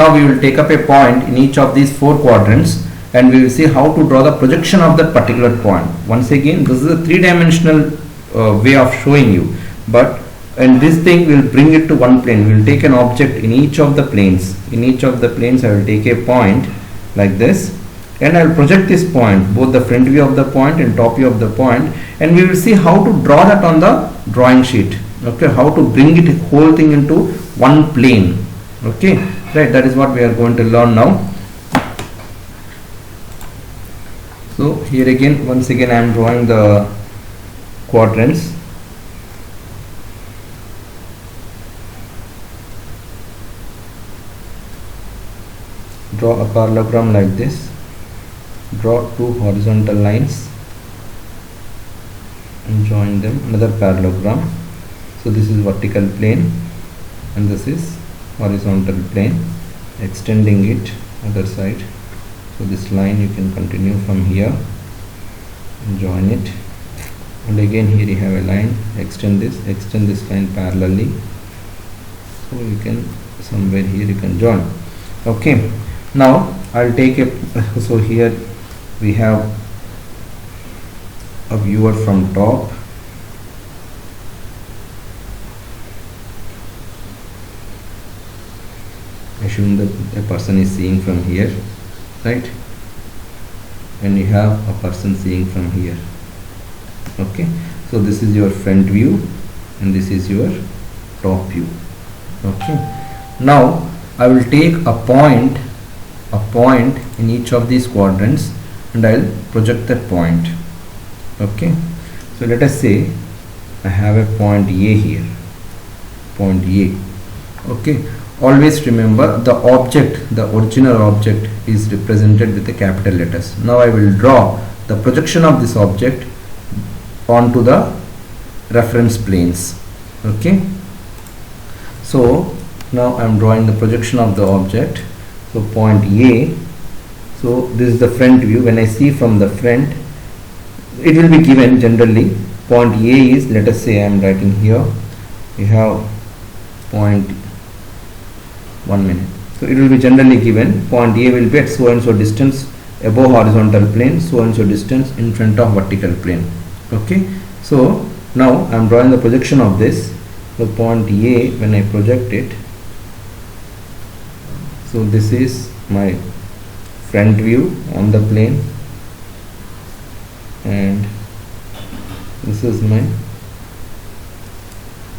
now we will take up a point in each of these 4 quadrants and we will see how to draw the projection of that particular point. Once again, this is a 3-dimensional way of showing you, but and this thing will bring it to one plane. We will take an object in each of the planes. In each of the planes I will take a point like this and I will project this point, both the front view of the point and top view of the point, and we will see how to draw that on the drawing sheet. Okay, how to bring it whole thing into one plane. Okay, right, that is what we are going to learn now. So here again, once again I am drawing the quadrants. Draw a parallelogram like this. Draw 2 horizontal lines and join them. Another parallelogram. So this is vertical plane and this is horizontal plane. Extending it other side. So this line you can continue from here and join it. And again here you have a line. Extend this line parallelly. So you can somewhere here you can join. Okay. Now I'll take a so here we have a viewer from top. Assume that a person is seeing from here, right? And you have a person seeing from here. Okay, so this is your front view and this is your top view. Okay, now I will take a point in each of these quadrants and I'll project that point. Okay, so let us say I have a point A here, point A. Okay, always remember the object, the original object is represented with the capital letters. Now I will draw the projection of this object onto the reference planes. Okay, so now I am drawing the projection of the object. So point A, so this is the front view. When I see from the front, it will be given generally. Point A is, let us say I am writing here, you have point, 1 minute. So it will be generally given, point A will be at so and so distance above horizontal plane, so and so distance in front of vertical plane. Okay, so now I am drawing the projection of this. So point A, when I project it, so this is my front view on the plane and this is my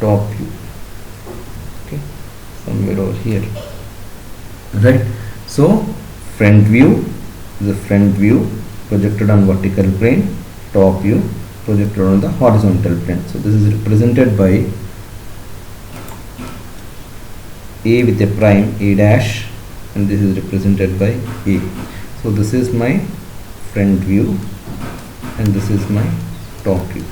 top view. Okay, somewhere over here, right? So front view, the front view projected on vertical plane, top view projected on the horizontal plane. So this is represented by A with a prime, A dash, and this is represented by A. So this is my front view and this is my top view.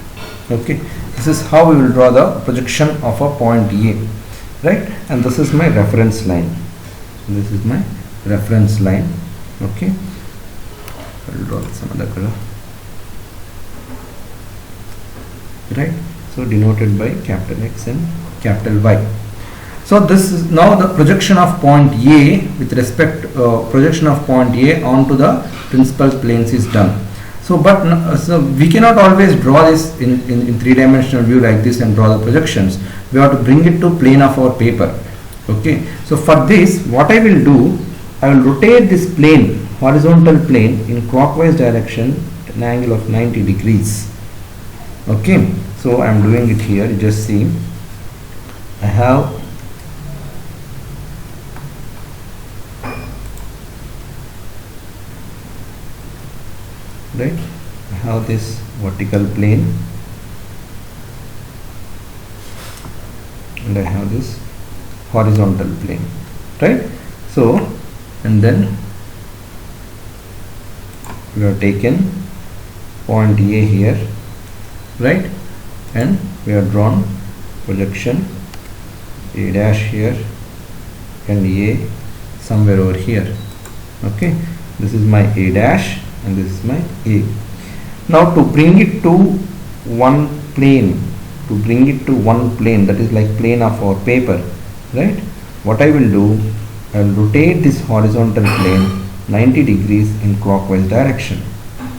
Okay, this is how we will draw the projection of a point A, right? And this is my reference line. This is my reference line. Okay, I will draw some other color, right? So denoted by capital X and capital Y. So this is now the projection of point A with respect projection of point A onto the principal planes is done. So but so we cannot always draw this in 3-dimensional view like this and draw the projections. We have to bring it to plane of our paper. Okay, so for this what I will do, I will rotate this plane, horizontal plane, in clockwise direction at an angle of 90 degrees. Okay, so I am doing it here. You just see I have right, I have this vertical plane and I have this horizontal plane, right? So and then we have taken point A here, right, and we have drawn projection A dash here and A somewhere over here. Okay, this is my A dash and this is my A. Now to bring it to one plane, that is like plane of our paper, right, what I will do, I will rotate this horizontal plane 90 degrees in clockwise direction.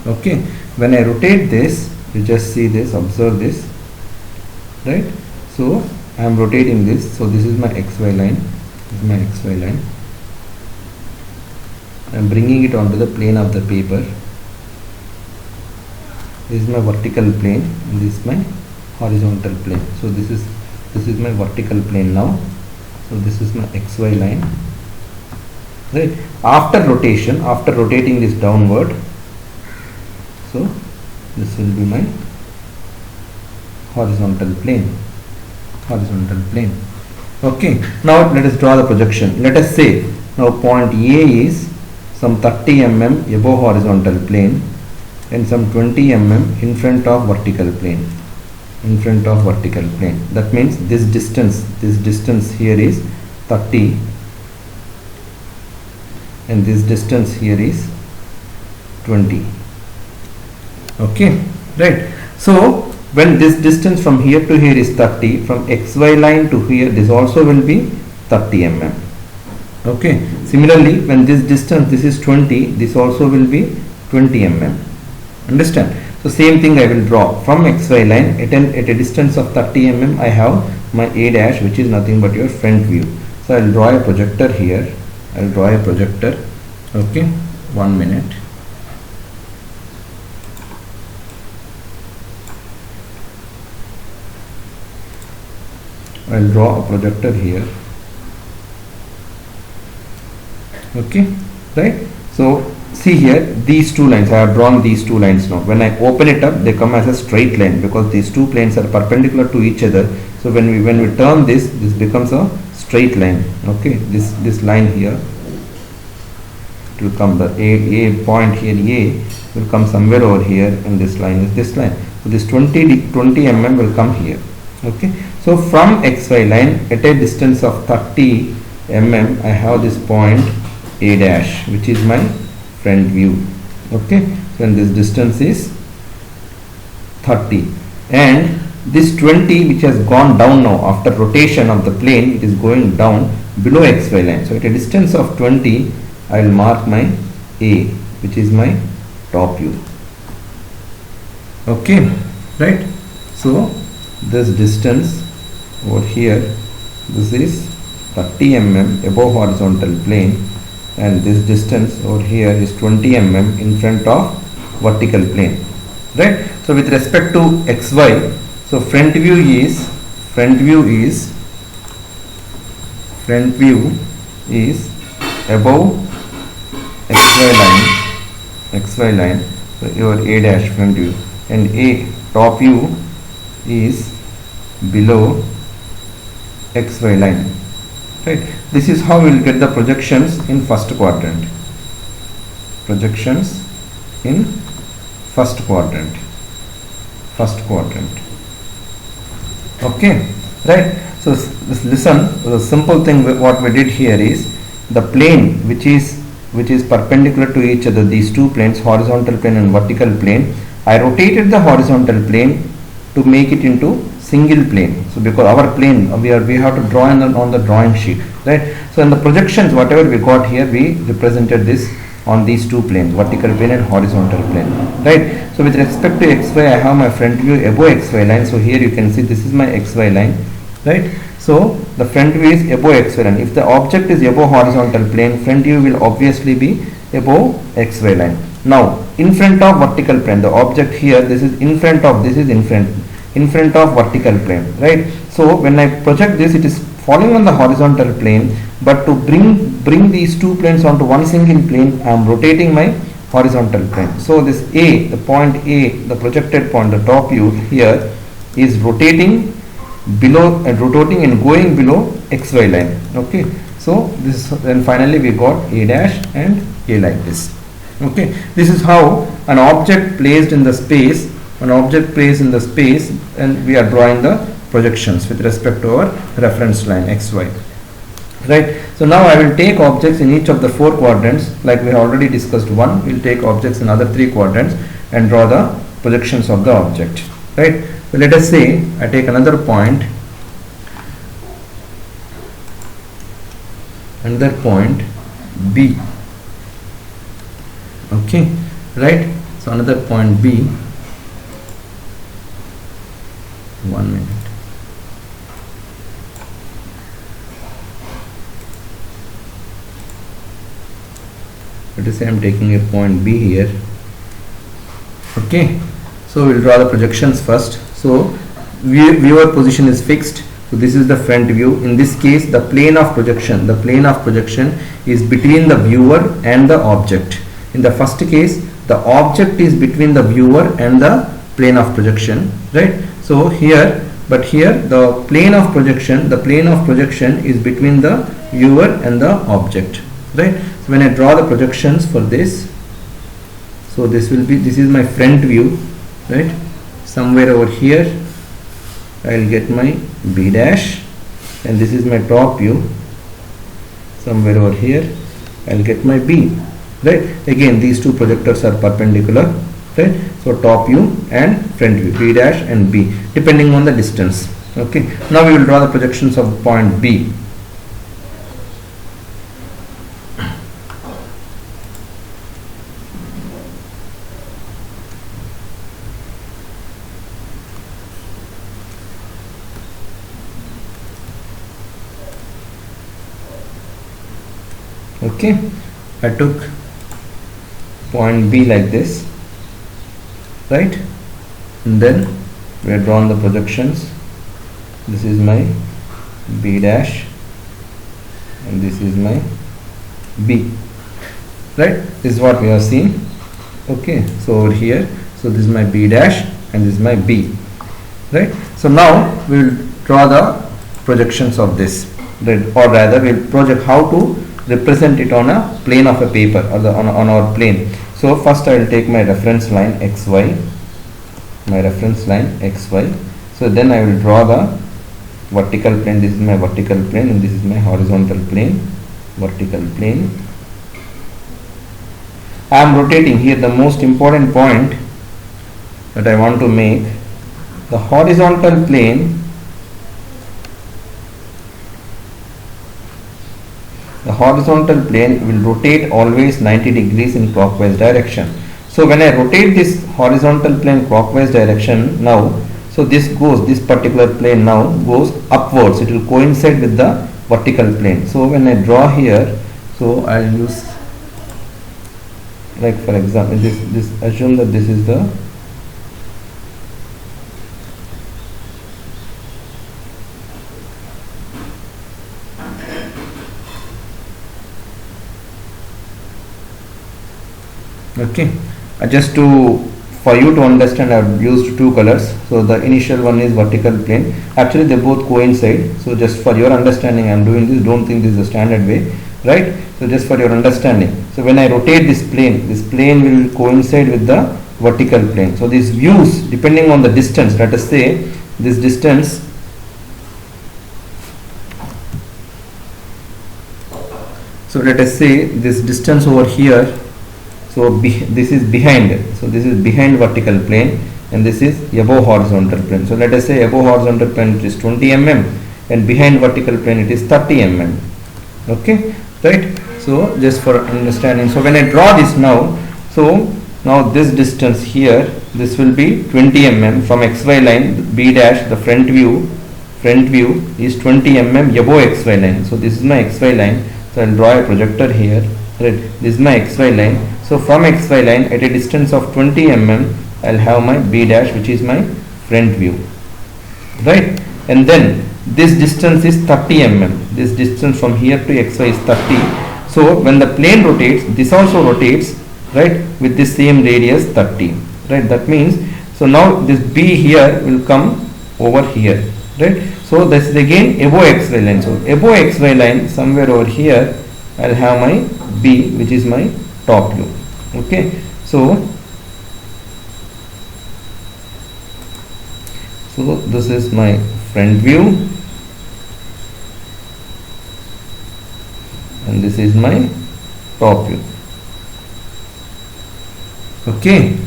Okay, when I rotate this, you just see this, observe this, right? So I am rotating this, so this is my xy line, this is my xy line. I am bringing it onto the plane of the paper. This is my vertical plane and this is my horizontal plane. So this is my vertical plane now. So this is my xy line, right? After rotation, after rotating this downward, so this will be my horizontal plane. Okay, now let us draw the projection. Let us say now point A is some 30 mm above horizontal plane and some 20 mm in front of vertical plane. That means this distance here is 30 and this distance here is 20. Okay, right? So when this distance from here to here is 30, from xy line to here, this also will be 30 mm. Okay, similarly when this distance, this is 20, this also will be 20 mm. Understand? So same thing I will draw from xy line at a distance of 30 mm. I have my A dash, which is nothing but your front view. So I will draw a projector here. I will draw a projector. Okay, 1 minute. I will draw a projector here. Okay, right? So see here, these two lines, I have drawn these two lines now. When I open it up, they come as a straight line because these two planes are perpendicular to each other. So when we turn this becomes a straight line. Okay, this line here, it will come, the A point here, A will come somewhere over here, and this line is this line. So this 20 mm will come here. Okay, so from xy line at a distance of 30 mm, I have this point A dash, which is my front view. Okay, so and this distance is 30 and this 20 which has gone down now after rotation of the plane, it is going down below xy line. So at a distance of 20, I will mark my A, which is my top view. Okay, right? So this distance over here, this is 30 mm above horizontal plane, and this distance over here is 20 mm in front of vertical plane, right? So with respect to xy, so front view is above xy line, so your A dash front view, and A top view is below xy line, right? This is how we will get the projections in first quadrant. Okay, right? So listen, the simple thing what we did here is the plane which is perpendicular to each other, these two planes, horizontal plane and vertical plane, I rotated the horizontal plane to make it into single plane. So because our plane, we have to draw on the drawing sheet, right? So in the projections, whatever we got here, we represented this on these two planes, vertical plane and horizontal plane, right? So with respect to xy, I have my front view above xy line. So here you can see this is my xy line, right? So the front view is above xy line. If the object is above horizontal plane, front view will obviously be above xy line. Now in front of vertical plane, the object here, this is in front of vertical plane, right? So when I project this, it is falling on the horizontal plane, but to bring these two planes onto one single plane, I am rotating my horizontal plane. So this A, the point A, the projected point, the top view here is rotating below and going below xy line. Okay, so this, then finally we got A dash and A like this. Okay, this is how an object placed in the space, and we are drawing the projections with respect to our reference line xy, right? So now I will take objects in each of the four quadrants, like we have already discussed one. We will take objects in other three quadrants and draw the projections of the object, right? So let us say I take another point another point B. Okay, right? So another point B. 1 minute. Let us say I am taking a point B here. Okay, so we'll draw the projections first. So viewer position is fixed. So this is the front view. In this case, the plane of projection is between the viewer and the object. In the first case, the object is between the viewer and the plane of projection, right? So here, but here the plane of projection is between the viewer and the object, right? So when I draw the projections for this, so this is my front view, right? Somewhere over here I will get my B dash, and this is my top view. Somewhere over here I will get my B, right? Again, these two projectors are perpendicular, right? So top view and front view, B dash and B, depending on the distance. Okay, now we will draw the projections of point B. Okay, I took point B like this, right? And then we have drawn the projections. This is my B dash and this is my B, right? This is what we have seen. Okay, so over here, so this is my B dash and this is my B, right? So now we will draw the projections of this, right? Or rather we will project how to represent it on a plane of a paper, or on our plane. So first I will take my reference line XY, so then I will draw the vertical plane. This is my vertical plane and this is my horizontal plane. I am rotating here. The most important point that I want to make, the horizontal plane will rotate always 90 degrees in clockwise direction. So when I rotate this horizontal plane clockwise direction now, so this particular plane now goes upwards. It will coincide with the vertical plane. So when I draw here, so I will use, like for example, this assume that this is the okay. Just for you to understand, I have used two colors. So the initial one is vertical plane. Actually they both coincide. So just for your understanding I am doing this. Don't think this is the standard way, right? So just for your understanding. So when I rotate this plane will coincide with the vertical plane. So these views, depending on the distance, let us say this distance, so let us say this distance over here, so this is behind, so this is behind vertical plane and this is above horizontal plane. So let us say above horizontal plane it is 20 mm and behind vertical plane it is 30 mm. Okay, right? So just for understanding, so when I draw this now, so now this distance here, this will be 20 mm from XY line. B dash, the front view is 20 mm above XY line. So this is my XY line. So I will draw a projector here, right? This is my XY line. So from XY line at a distance of 20 mm, I will have my B dash, which is my front view, right? And then this distance is 30 mm. This distance from here to XY is 30. So when the plane rotates, this also rotates, right, with the same radius 30, right? That means, so now this B here will come over here, right? So this is again above XY line. So above XY line, somewhere over here, I will have my B, which is my top view. Okay, so this is my front view and this is my top view. Okay,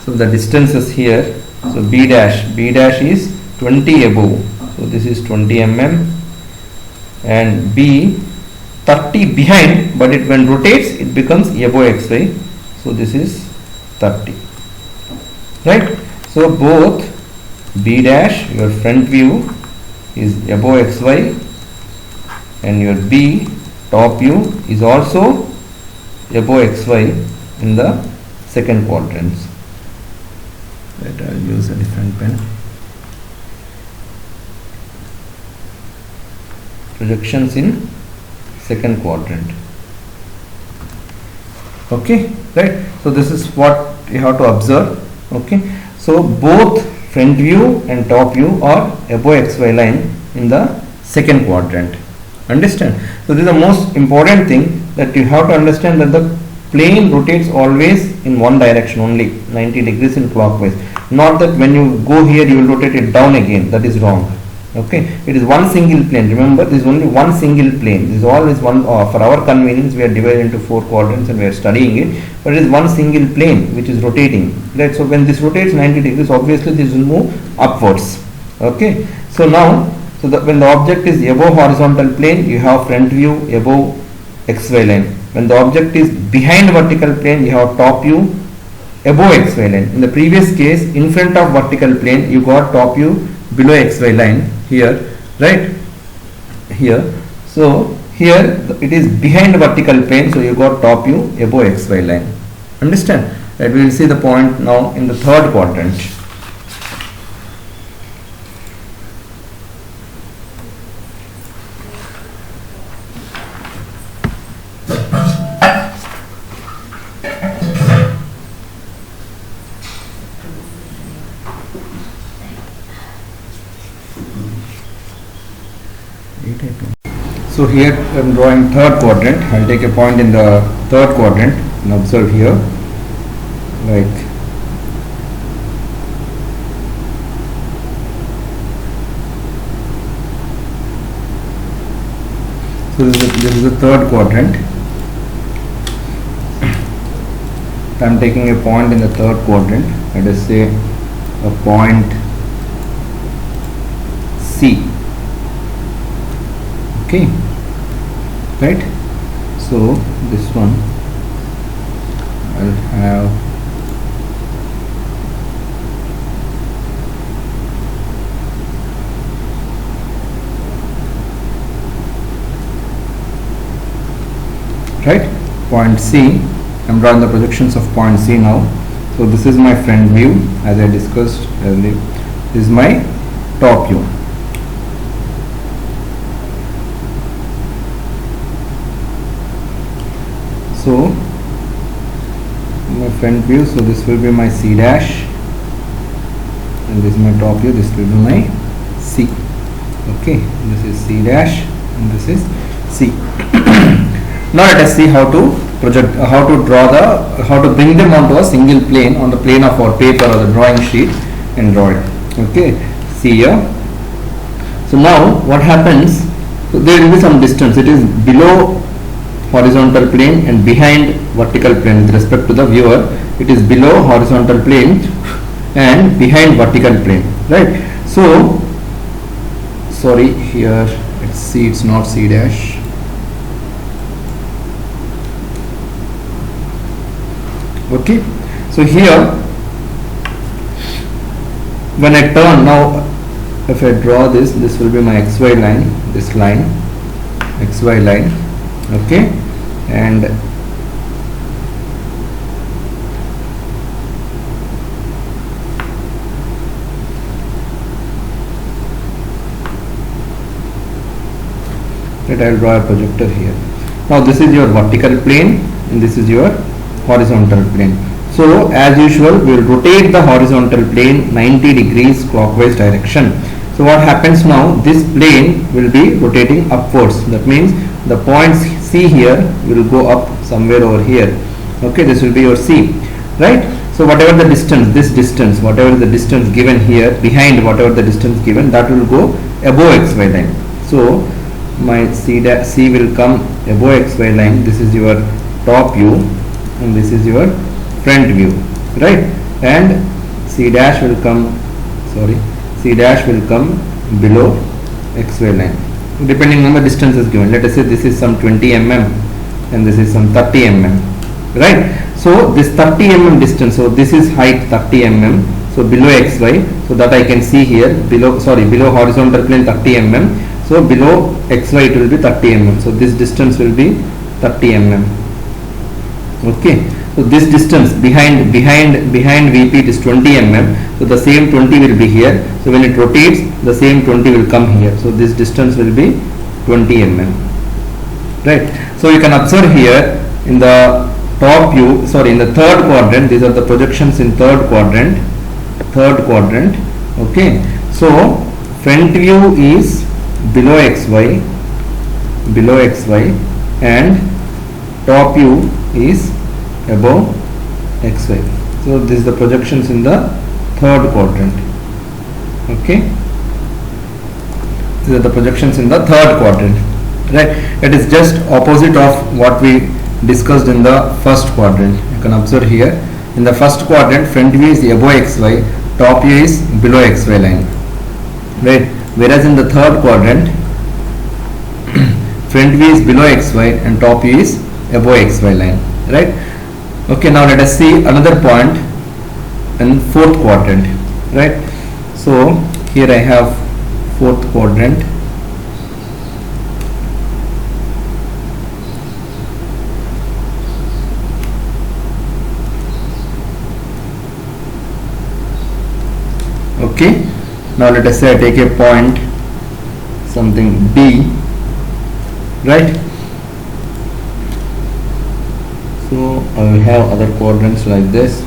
so the distances here, so B dash is 20 above, so this is 20 mm, and B 30 behind, but it when rotates it becomes above xy. So this is 30, right? So both B dash, your front view, is above xy, and your B top view is also above xy in the second quadrant. Right, I'll use a different pen. Projections in second quadrant. Okay, right? So this is what you have to observe. Okay, so both front view and top view are above xy line in the second quadrant. Understand? So this is the most important thing, that you have to understand that the plane rotates always in one direction only, 90 degrees in clockwise. Not that when you go here you will rotate it down again. That is wrong. Okay, it is one single plane. Remember, this is only one single plane. This is always one. For our convenience, we are divided into 4 quadrants and we are studying it. But it is one single plane which is rotating. Right. So when this rotates 90 degrees, obviously this will move upwards. Okay. So now, when the object is above horizontal plane, you have front view above xy line. When the object is behind vertical plane, you have top view above xy line. In the previous case, in front of vertical plane, you got top view below xy line here, right? Here. So here it is behind vertical plane, so you got top view above xy line. Understand? Right, we will see the point now in the third quadrant. So here I am drawing third quadrant. I will take a point in the third quadrant and observe here, like so. This is the third quadrant. I am taking a point in the third quadrant. Let us say a point C. Okay, right? So this one I'll have right, point C. I'm drawing the projections of point C now. So this is my front view, as I discussed earlier. This is my top view. So my front view, so this will be my C dash, and this is my top view, this will be my C. Okay, this is C dash and this is C. Now let us see how to project, how to bring them onto a single plane, on the plane of our paper or the drawing sheet, and draw it. Okay, see here. So now what happens, so there will be some distance, it is below horizontal plane and behind vertical plane. With respect to the viewer, it is below horizontal plane and behind vertical plane, right? So sorry, here it's C, it's not C dash. Okay, so here when I turn, now if I draw this, this will be my xy line, this line, xy line. Okay, and I will draw a projector here. Now this is your vertical plane and this is your horizontal plane. So as usual, we will rotate the horizontal plane 90 degrees clockwise direction. So what happens now, this plane will be rotating upwards. That means the point C here will go up somewhere over here. Okay, this will be your C, right? So whatever the distance, this distance, whatever the distance given here, behind whatever the distance given, that will go above xy line. So my C will come above xy line. This is your top view and this is your front view, right? And C dash will come, sorry, C dash will come below xy line, depending on the distance is given. Let us say this is some 20 mm and this is some 30 mm, right? So this 30 mm distance, so this is height 30 mm, so below xy, so that I can see here, below horizontal plane 30 mm, so below xy it will be 30 mm, so this distance will be 30 mm. Okay, so this distance behind VP it is 20 mm, so the same 20 will be here, so when it rotates the same 20 will come here, so this distance will be 20 mm, right? So you can observe here in the top view, in the third quadrant, these are the projections in third quadrant. Okay, so front view is below xy, and top view is above xy. So this is the projections in the third quadrant. Okay, these are the projections in the third quadrant, right? It is just opposite of what we discussed in the first quadrant. You can observe here in the first quadrant, front view is above xy, top view is below xy line, right? Whereas in the third quadrant, front view is below xy and top view is above xy line, right? Okay, now let us see another point in fourth quadrant, right? So here I have fourth quadrant. Okay, now let us say I take a point something D, right? So I will have other quadrants like this.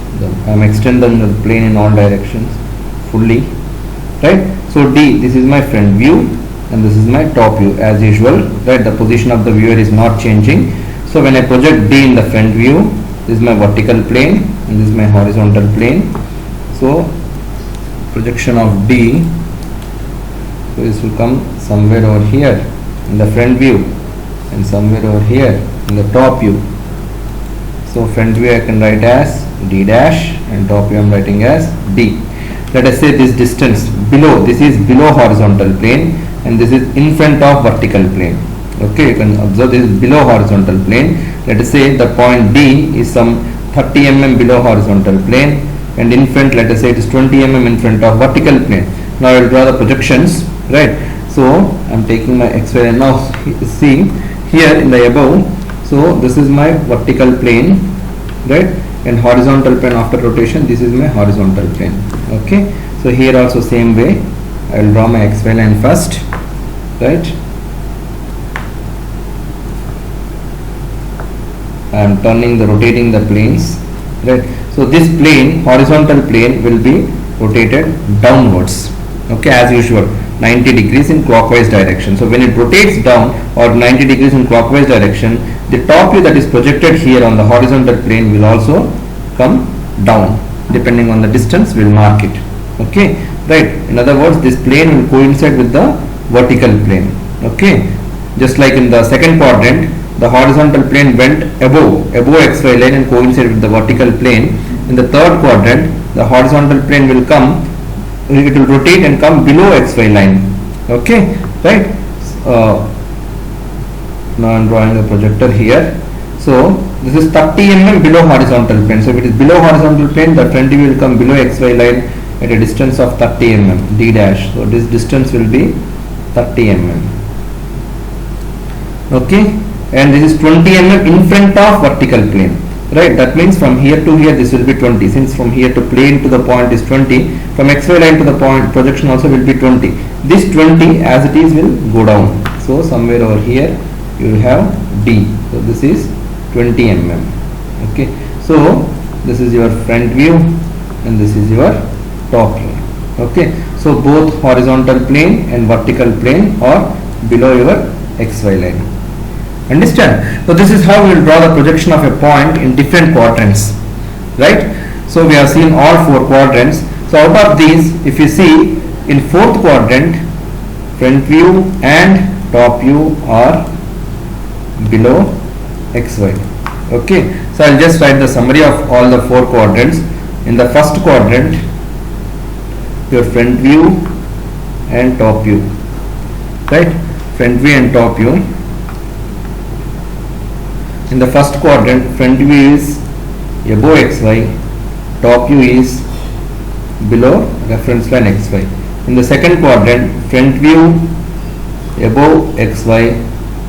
I am extending the plane in all directions fully, right? So D, this is my front view and this is my top view as usual, right? The position of the viewer is not changing. So when I project D in the front view, this is my vertical plane and this is my horizontal plane. So projection of D, so this will come somewhere over here in the front view and somewhere over here in the top view. So front view I can write as D dash and top view I am writing as D. Let us say this distance below, this is below horizontal plane and this is in front of vertical plane. Okay, you can observe this is below horizontal plane. Let us say the point D is some 30 mm below horizontal plane, and in front, let us say it is 20 mm in front of vertical plane. Now I will draw the projections, right? So I am taking my xy and now see here in the above, so this is my vertical plane, right? And horizontal plane after rotation, this is my horizontal plane. Okay, so here also same way I will draw my xy line first, right? I am rotating the planes, right? So this plane, horizontal plane, will be rotated downwards, okay, as usual, 90 degrees in clockwise direction. So when it rotates down or 90 degrees in clockwise direction, the top view that is projected here on the horizontal plane will also come down. Depending on the distance, we will mark it. Okay, right? In other words, this plane will coincide with the vertical plane. Okay, just like in the second quadrant, the horizontal plane went above xy line and coincided with the vertical plane. In the third quadrant, the horizontal plane will come, it will rotate and come below xy line. Okay, right? Now I am drawing a projector here. So this is 30 mm below horizontal plane. So if it is below horizontal plane, the front view will come below xy line at a distance of 30 mm, D dash. So this distance will be 30 mm. Okay, and this is 20 mm in front of vertical plane, right? That means from here to here this will be 20. Since from here to plane to the point is 20, from xy line to the point projection also will be 20. This 20 as it is will go down. So somewhere over here you will have D. So this is 20 mm. Okay, so this is your front view and this is your top view. Okay, so both horizontal plane and vertical plane are below your xy line. Understand? So this is how we will draw the projection of a point in different quadrants, right? So we have seen all four quadrants. So out of these, if you see in fourth quadrant, front view and top view are below xy. Okay, so I'll just write the summary of all the four quadrants. In the first quadrant, your front view and top view, right? front view and top view. In the first quadrant, front view is above xy, top view is below reference line xy. In the second quadrant, front view above xy,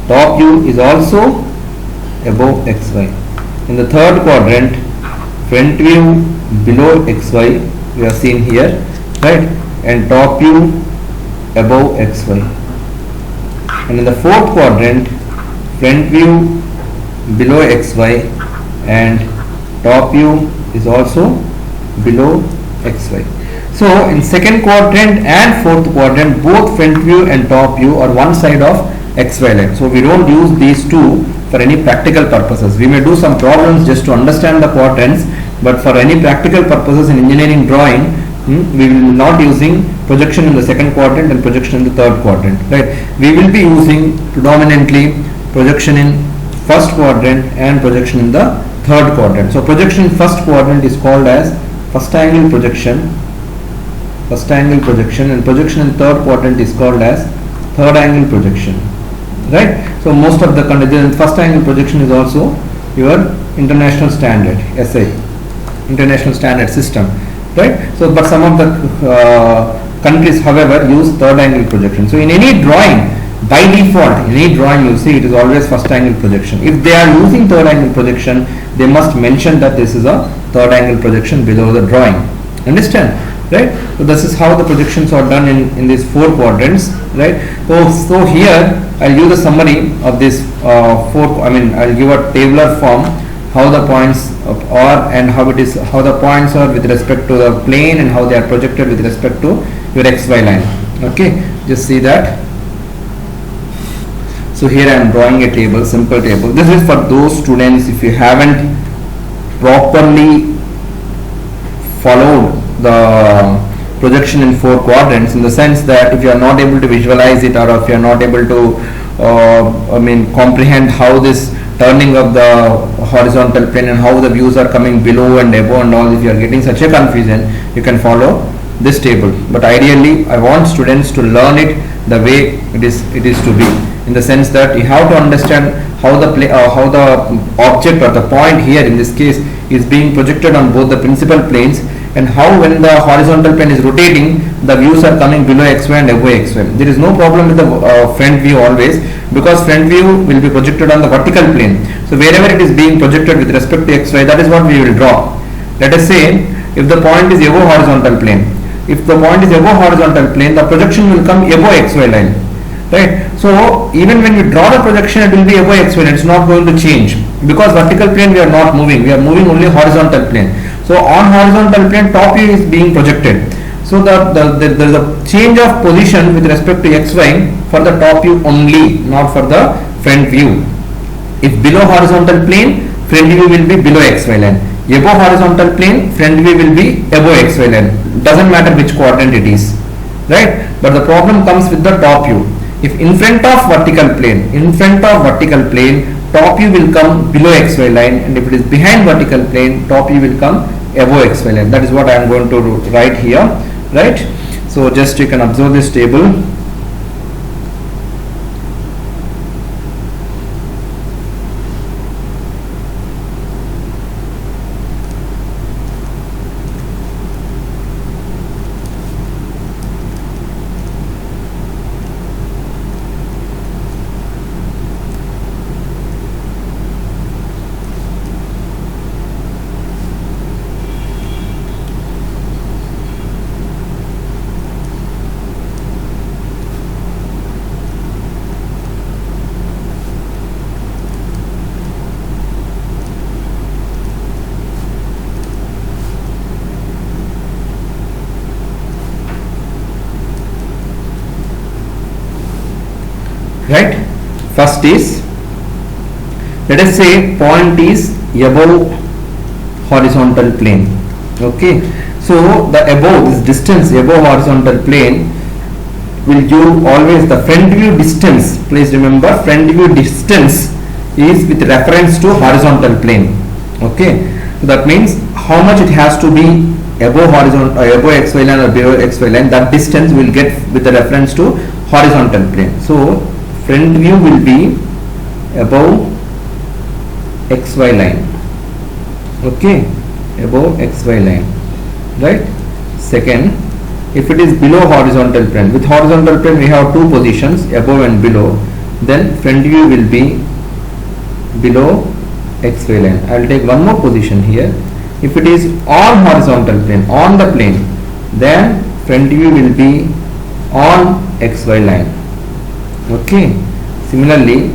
top view is also above xy. In the third quadrant, front view below xy, we have seen here, right, and top view above xy. And in the fourth quadrant, front view below xy and top view is also below xy. So in second quadrant and fourth quadrant, both front view and top view are one side of xy line. So we don't use these two for any practical purposes. We may do some problems just to understand the quadrants, but for any practical purposes in engineering drawing, we will not using projection in the second quadrant and projection in the third quadrant, right? We will be using predominantly projection in first quadrant and projection in the third quadrant. So projection in first quadrant is called as first angle projection, and projection in third quadrant is called as third angle projection, right? So most of the first angle projection is also your international standard SI, international standard system, right? So but some of the countries however use third angle projection. So in any drawing, by default, in any drawing you see it is always first angle projection. If they are using third angle projection, they must mention that this is a third angle projection below the drawing. Understand? Right? So this is how the projections are done in these four quadrants, right? So here I'll give the summary of this I'll give a tabular form how the points are and how the points are with respect to the plane and how they are projected with respect to your xy line. Okay, just see that. So here I am drawing a table, simple table. This is for those students if you haven't properly followed the projection in four quadrants, in the sense that if you are not able to visualize it, or if you are not able to comprehend how this turning of the horizontal plane and how the views are coming below and above and all, if you are getting such a confusion, you can follow this table. But ideally I want students to learn it the way it is to be, in the sense that you have to understand how the object or the point here in this case is being projected on both the principal planes, and how when the horizontal plane is rotating the views are coming below xy and above xy. There is no problem with the front view always, because front view will be projected on the vertical plane. So wherever it is being projected with respect to xy, that is what we will draw. Let us say if the point is above horizontal plane, the projection will come above xy line, right? So even when we draw the projection, it will be above xy line. It's not going to change, because vertical plane we are not moving, we are moving only horizontal plane. So on horizontal plane top view is being projected. So there is a change of position with respect to xy for the top view only, not for the front view. If below horizontal plane, front view will be below xy line. Above horizontal plane, front view will be above xy line. Doesn't matter which quadrant it is, right? But the problem comes with the top view. If in front of vertical plane, top view will come below xy line, and if it is behind vertical plane, top view will come above xy line. That is what I am going to write here, right? So just you can observe this table. Right? First is, let us say point is above horizontal plane. Okay, so the above, this distance above horizontal plane will give always the front view distance. Please remember, front view distance is with reference to horizontal plane. Okay, so that means how much it has to be above horizontal, above xy line or below xy line, that distance will get with the reference to horizontal plane. So front view will be above XY line. Okay, above XY line, right? Second, if it is below horizontal plane, with horizontal plane we have two positions, above and below, then front view will be below XY line. I will take one more position here. If it is on horizontal plane, on the plane, then front view will be on XY line. Okay, similarly,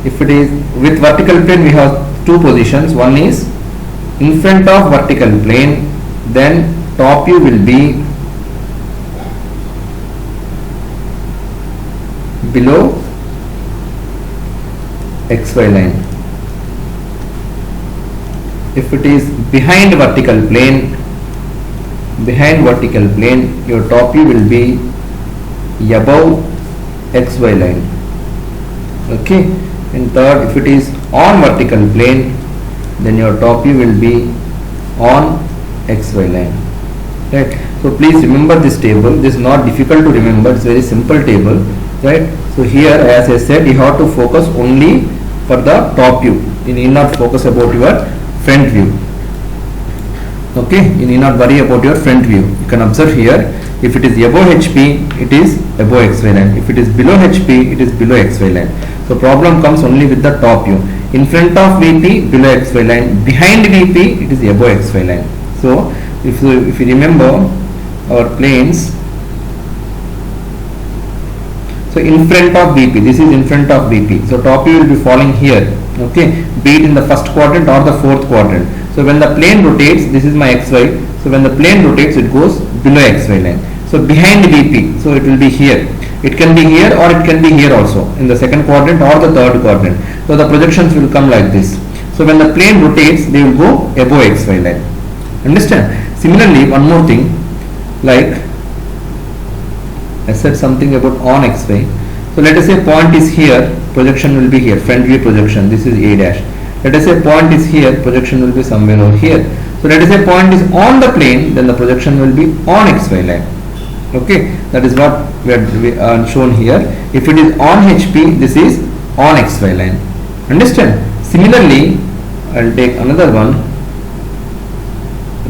if it is with vertical plane, we have two positions. One is in front of vertical plane, then top view will be below XY line. If it is behind vertical plane, your top view will be above XY line. Okay, and third, if it is on vertical plane, then your top view will be on XY line. Right, so please remember this table. This is not difficult to remember, it's very simple table, right? So here, as I said, you have to focus only for the top view. You need not focus about your front view. Okay, you need not worry about your front view. You can observe here, if it is above HP, it is above XY line. If it is below HP, it is below XY line. So problem comes only with the top view. In front of VP, below XY line. Behind VP, it is above XY line. So if you remember our planes, so in front of VP, this is in front of VP. So top view will be falling here. Okay, be it in the first quadrant or the fourth quadrant. So when the plane rotates, this is my XY. So when the plane rotates, it goes below XY line. So behind VP, so it will be here. It can be here or it can be here also, in the second quadrant or the third quadrant. So the projections will come like this. So when the plane rotates, they will go above XY line. Understand? Similarly, one more thing, like I said something about on XY. So let us say point is here, projection will be here, front view projection, this is A dash. Let us say point is here, projection will be somewhere over here. So let us say point is on the plane, then the projection will be on XY line. Okay, that is what we are shown here. If it is on HP, this is on XY line. Understand? Similarly, I will take another one,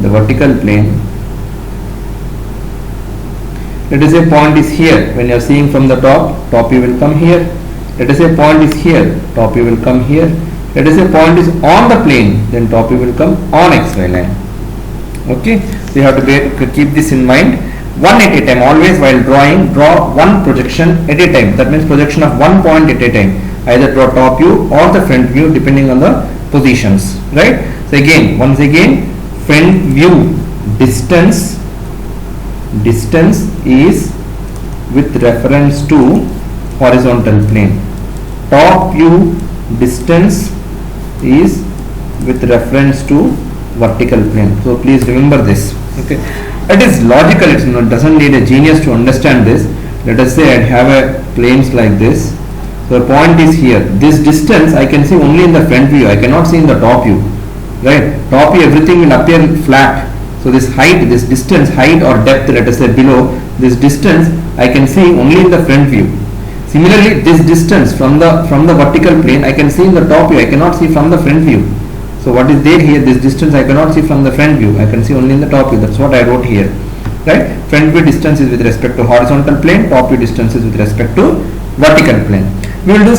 the vertical plane. Let us say point is here. When you are seeing from the top view will come here. Let us say point is here, top view will come here. Let us say point is on the plane, then top view will come on XY line. Okay, so you have to keep this in mind. One at a time, always while drawing, draw one projection at a time. That means projection of one point at a time. Either draw top view or the front view depending on the positions. Right? So again, once again, front view distance is with reference to horizontal plane. Top view distance is with reference to vertical plane. So please remember this. Okay, it is logical. It doesn't need a genius to understand this. Let us say I have a planes like this. So the point is here. This distance I can see only in the front view. I cannot see in the top view. Right? Top view, everything will appear flat. So this height, this distance, height or depth, let us say below, this distance I can see only in the front view. Similarly, this distance from the vertical plane I can see in the top view. I cannot see from the front view. So what is there here? This distance I cannot see from the front view. I can see only in the top view. That's what I wrote here. Right? Front view distance is with respect to horizontal plane. Top view distance is with respect to vertical plane. We will do